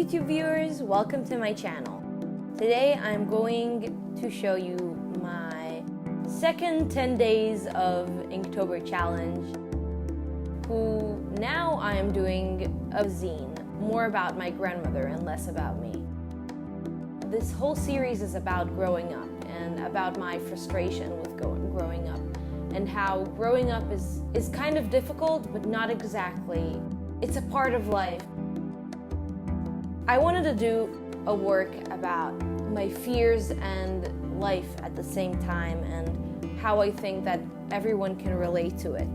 YouTube viewers, welcome to my channel. Today I'm going to show you my second 10 days of Inktober challenge, who now I am doing a zine, more about my grandmother and less about me. This whole series is about growing up and about my frustration with growing up and how growing up is kind of difficult, but not exactly. It's a part of life. I wanted to do a work about my fears and life at the same time and how I think that everyone can relate to it.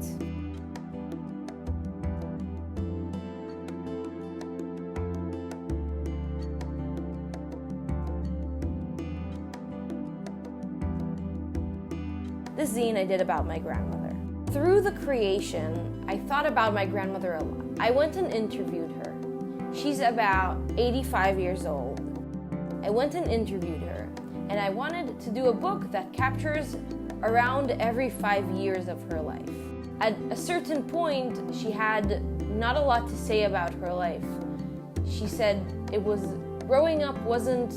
This zine I did about my grandmother. Through the creation, I thought about my grandmother a lot. I went and interviewed her. She's about 85 years old. I went and interviewed her, and I wanted to do a book that captures around every 5 years of her life. At a certain point, she had not a lot to say about her life. She said growing up wasn't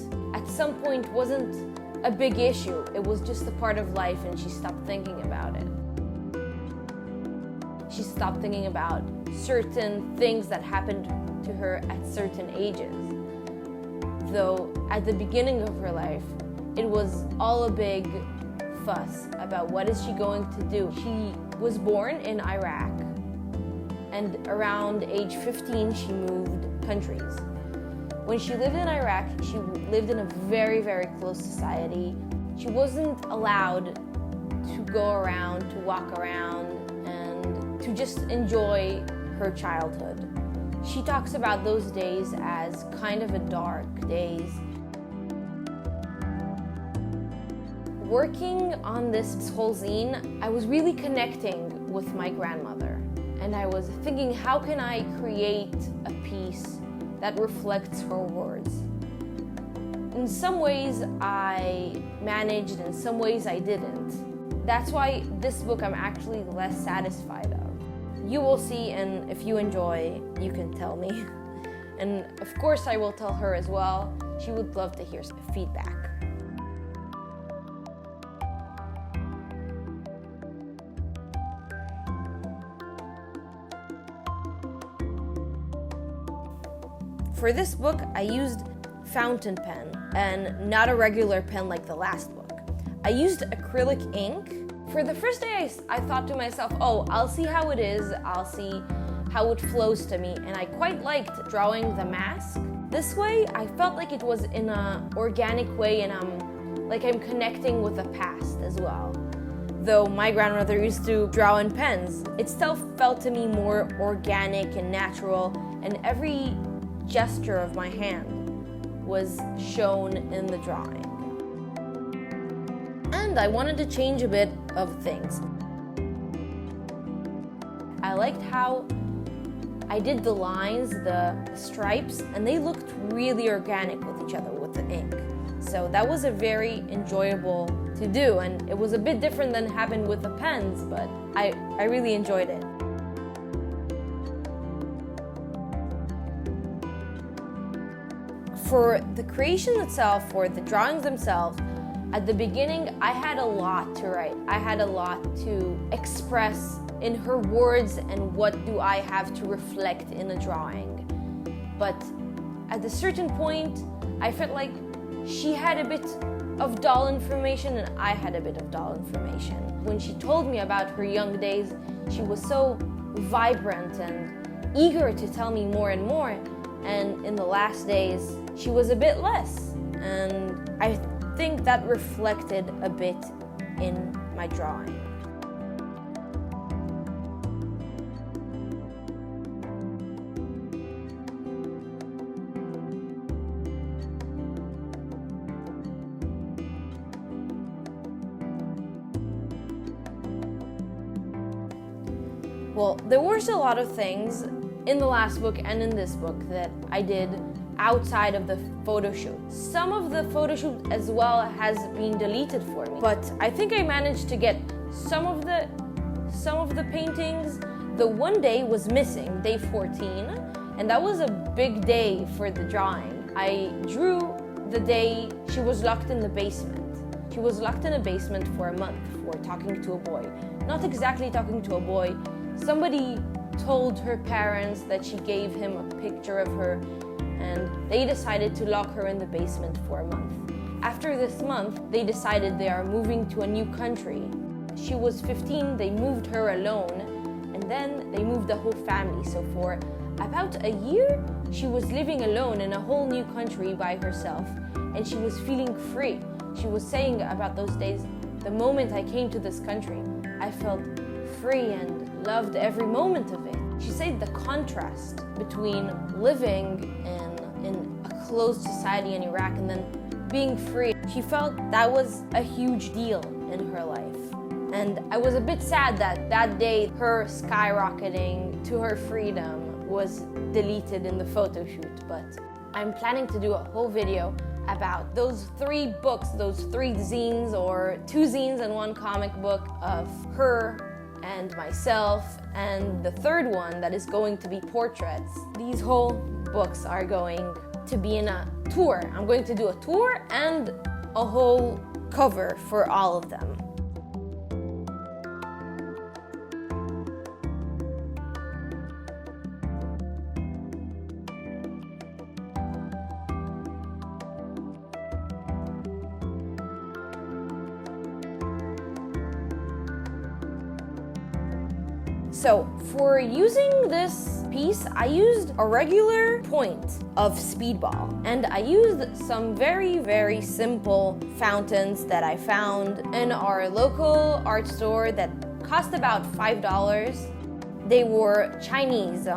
a big issue. It was just a part of life, and she stopped thinking about it. She stopped thinking about certain things that happened to her at certain ages. Though at the beginning of her life, it was all a big fuss about what is she going to do. She was born in Iraq, and around age 15, she moved countries. When she lived in Iraq, she lived in a very, very closed society. She wasn't allowed to go around, to walk around, and to just enjoy her childhood. She talks about those days as kind of a dark days. Working on this whole zine, I was really connecting with my grandmother. And I was thinking, how can I create a piece that reflects her words? In some ways I managed, in some ways I didn't. That's why this book I'm actually less satisfied of. You will see, and if you enjoy, you can tell me. And of course I will tell her as well. She would love to hear some feedback. For this book, I used fountain pen and not a regular pen like the last book. I used acrylic ink. For the first day, I thought to myself, oh, I'll see how it is, I'll see how it flows to me, and I quite liked drawing the mask. This way, I felt like it was in an organic way, and I'm connecting with the past as well. Though my grandmother used to draw in pens, it still felt to me more organic and natural, and every gesture of my hand was shown in the drawing. And I wanted to change a bit of things. I liked how I did the lines, the stripes, and they looked really organic with each other with the ink. So that was a very enjoyable to do, and it was a bit different than happened with the pens, but I really enjoyed it. For the creation itself, for the drawings themselves, at the beginning, I had a lot to write. I had a lot to express in her words and what do I have to reflect in a drawing. But at a certain point, I felt like she had a bit of dull information and I had a bit of dull information. When she told me about her young days, she was so vibrant and eager to tell me more and more. And in the last days, she was a bit less. And I think that reflected a bit in my drawing. Well, there was a lot of things in the last book and in this book that I did outside of the photo shoot. Some of the photo shoot as well has been deleted for me, but I think I managed to get some of the paintings. The one day was missing, day 14, And that was a big day for the drawing. I drew the day she was locked in the basement. She was locked in a basement for a month for talking to a boy. Not exactly talking to a boy. Somebody told her parents that she gave him a picture of her, and they decided to lock her in the basement for a month. After this month, they decided they are moving to a new country. She was 15, they moved her alone, and then they moved the whole family. So for about a year, she was living alone in a whole new country by herself, and she was feeling free. She was saying about those days, the moment I came to this country, I felt free and loved every moment of it. She said the contrast between living in a closed society in Iraq and then being free, she felt that was a huge deal in her life. And I was a bit sad that that day her skyrocketing to her freedom was deleted in the photo shoot, but I'm planning to do a whole video about those 3 books, those 3 zines, or 2 zines and 1 comic book of her and myself, and the 3rd one that is going to be portraits. These whole books are going to be in a tour. I'm going to do a tour and a whole cover for all of them. So for using this piece, I used a regular point of Speedball, and I used some very, very simple fountains that I found in our local art store that cost about $5. They were Chinese,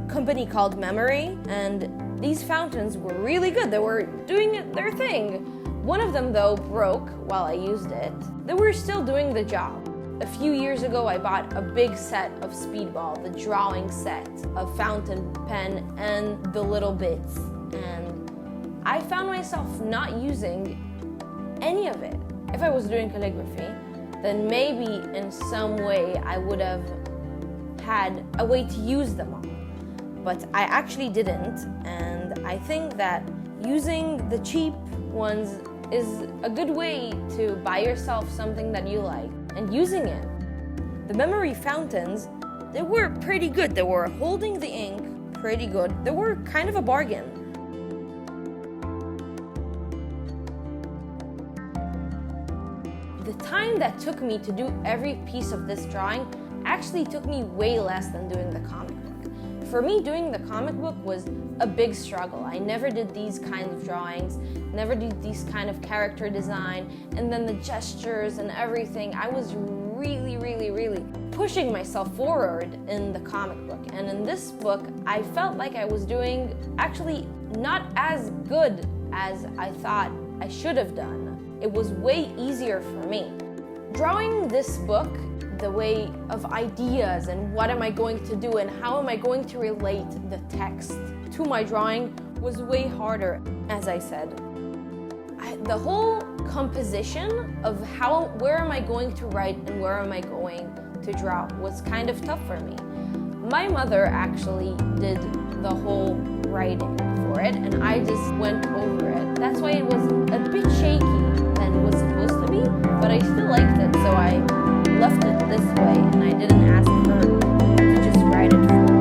company called Memory, and these fountains were really good. They were doing their thing. One of them though broke while I used it. They were still doing the job. A few years ago, I bought a big set of Speedball, the drawing set of fountain pen and the little bits. And I found myself not using any of it. If I was doing calligraphy, then maybe in some way I would have had a way to use them all. But I actually didn't, and I think that using the cheap ones is a good way to buy yourself something that you like and using it. The Memory fountains, they were pretty good. They were holding the ink pretty good. They were kind of a bargain. The time that took me to do every piece of this drawing actually took me way less than doing the comic book. For me, doing the comic book was a big struggle. I never did these kinds of drawings, never did these kind of character design, and then the gestures and everything. I was really, really, really pushing myself forward in the comic book. And in this book, I felt like I was doing actually not as good as I thought I should have done. It was way easier for me. Drawing this book, the way of ideas and what am I going to do and how am I going to relate the text to my drawing was way harder, as I said. The whole composition of where am I going to write and where am I going to draw was kind of tough for me. My mother actually did the whole writing for it and I just went over it. That's why it was a bit shaky than it was supposed to be, but I still liked it, so I left it this way and I didn't ask her to just write it for me.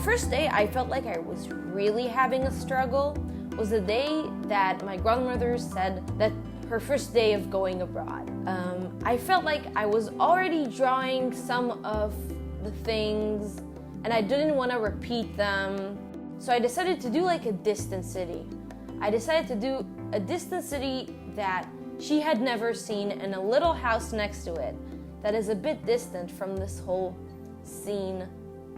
first day I felt like I was really having a struggle was the day that my grandmother said that her first day of going abroad. I felt like I was already drawing some of the things and I didn't want to repeat them. So I decided to do like a distant city. I decided to do a distant city that she had never seen and a little house next to it that is a bit distant from this whole scene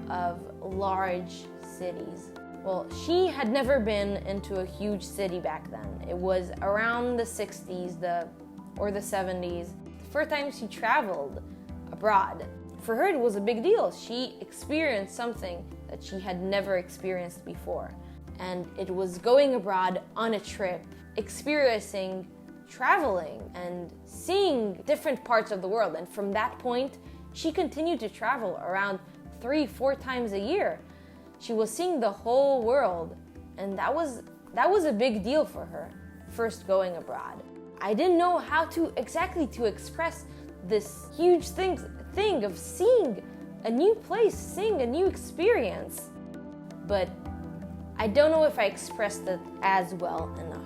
of large cities. Well, she had never been into a huge city back then. It was around the 60s or the 70s. The first time she traveled abroad. For her, it was a big deal. She experienced something that she had never experienced before. And it was going abroad on a trip, experiencing traveling and seeing different parts of the world. And from that point, she continued to travel around 3-4 times a year. She was seeing the whole world, and that was a big deal for her, first going abroad. I didn't know how to exactly express this huge thing of seeing a new place, seeing a new experience. But I don't know if I expressed it as well enough.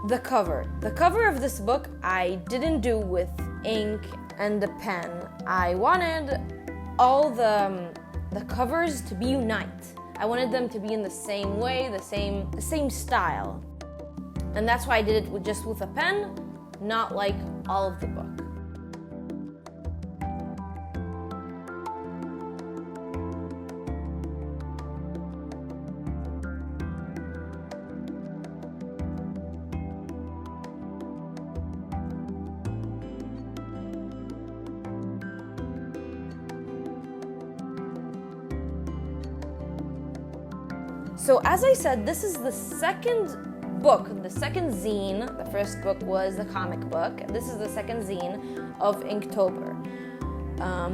The cover of this book I didn't do with ink and a pen. I wanted all the covers to be unite. I wanted them to be in the same way, the same style. And that's why I did it just with a pen, not like all of the book. So as I said, this is the second book, the second zine. The first book was the comic book. This is the second zine of Inktober.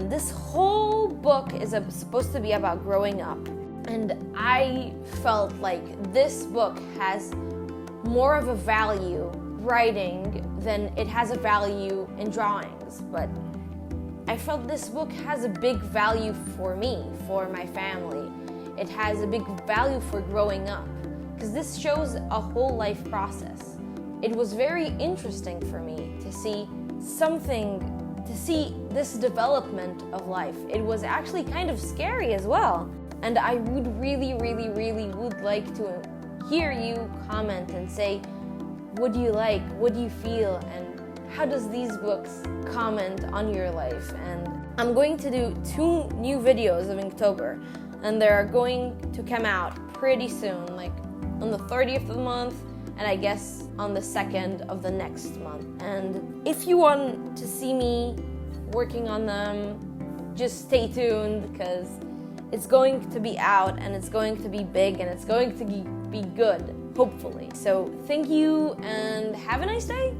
This whole book is supposed to be about growing up. And I felt like this book has more of a value writing than it has a value in drawings. But I felt this book has a big value for me, for my family. It has a big value for growing up, because this shows a whole life process. It was very interesting for me to see this development of life. It was actually kind of scary as well. And I would really would like to hear you comment and say, what do you like, what do you feel, and how does these books comment on your life? And I'm going to do 2 new videos of Inktober. And they're going to come out pretty soon, like on the 30th of the month and I guess on the 2nd of the next month. And if you want to see me working on them, just stay tuned, because it's going to be out and it's going to be big and it's going to be good, hopefully. So thank you and have a nice day.